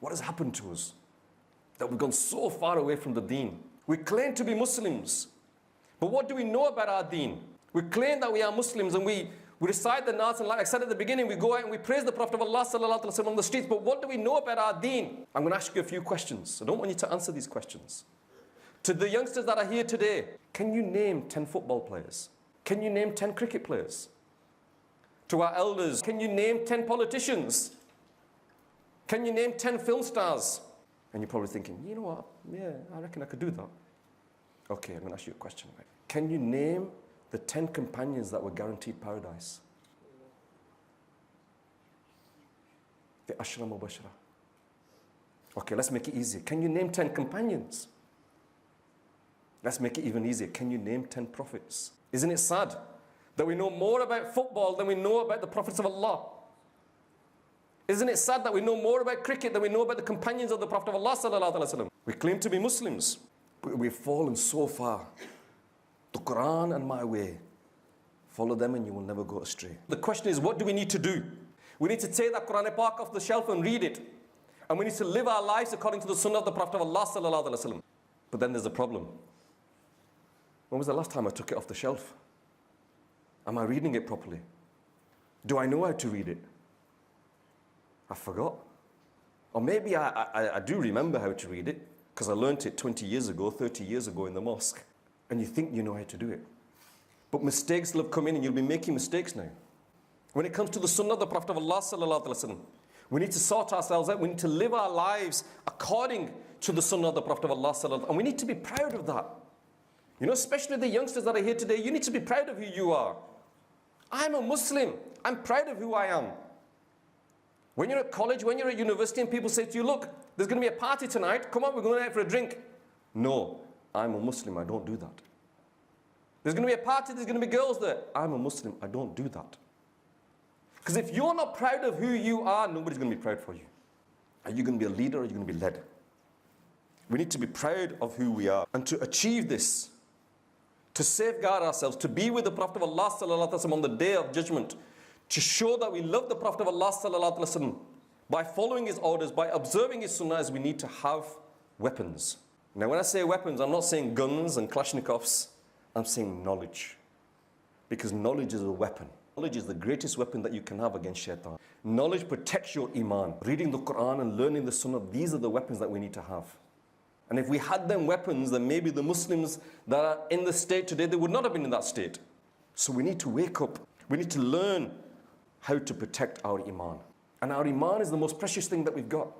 What has happened to us? That we've gone so far away from the deen. We claim to be Muslims, but what do we know about our deen? We claim that we are Muslims and we recite the Nas, and like I said at the beginning, we go out and we praise the Prophet of Allah sallallahu alaihi wasallam on the streets, but what do we know about our deen? I'm going to ask you a few questions. I don't want you to answer these questions. To the youngsters that are here today, can you name 10 football players? Can you name 10 cricket players? To our elders, can you name 10 politicians? Can you name 10 film stars? And you're probably thinking, you know what, yeah, I reckon I could do that. Okay, I'm going to ask you a question. Right? Can you name the 10 companions that were guaranteed paradise? The Ashra Mubashara. Okay, let's make it easier. Can you name 10 companions? Let's make it even easier. Can you name 10 prophets? Isn't it sad that we know more about football than we know about the prophets of Allah? Isn't it sad that we know more about cricket than we know about the companions of the Prophet of Allah sallallahu alaihi wasallam? We claim to be Muslims, but we've fallen so far. The Quran and my way. Follow them and you will never go astray. The question is, what do we need to do? We need to take that Quran Pak off the shelf and read it. And we need to live our lives according to the Sunnah of the Prophet of Allah sallallahu alaihi wasallam. But then there's a problem. When was the last time I took it off the shelf? Am I reading it properly? Do I know how to read it? I forgot. Or maybe I do remember how to read it because I learnt it 20 years ago, 30 years ago in the mosque. And you think you know how to do it. But mistakes will have come in and you'll be making mistakes now. When it comes to the Sunnah of the Prophet of Allah sallallahu alaihi wasallam, we need to sort ourselves out. We need to live our lives according to the Sunnah of the Prophet of Allah sallallahu alaihi wasallam. And we need to be proud of that. You know, especially the youngsters that are here today, you need to be proud of who you are. I'm a Muslim. I'm proud of who I am. When you're at college, when you're at university and people say to you, look, there's going to be a party tonight, come on, we're going out for a drink. No, I'm a Muslim, I don't do that. There's going to be a party, there's going to be girls there. I'm a Muslim, I don't do that. Because if you're not proud of who you are, nobody's going to be proud for you. Are you going to be a leader or are you going to be led? We need to be proud of who we are. And to achieve this, to safeguard ourselves, to be with the Prophet of Allah sallallahu alaihi wasallam on the day of judgment, to show that we love the Prophet of Allah sallallahu alaihi wasallam by following his orders, by observing his sunnahs, we need to have weapons. Now when I say weapons, I'm not saying guns and Kalashnikovs, I'm saying knowledge. Because knowledge is a weapon. Knowledge is the greatest weapon that you can have against shaitan. Knowledge protects your iman. Reading the Quran and learning the sunnah, these are the weapons that we need to have. And if we had them weapons, then maybe the Muslims that are in the state today, they would not have been in that state. So we need to wake up. We need to learn how to protect our iman. And our iman is the most precious thing that we've got.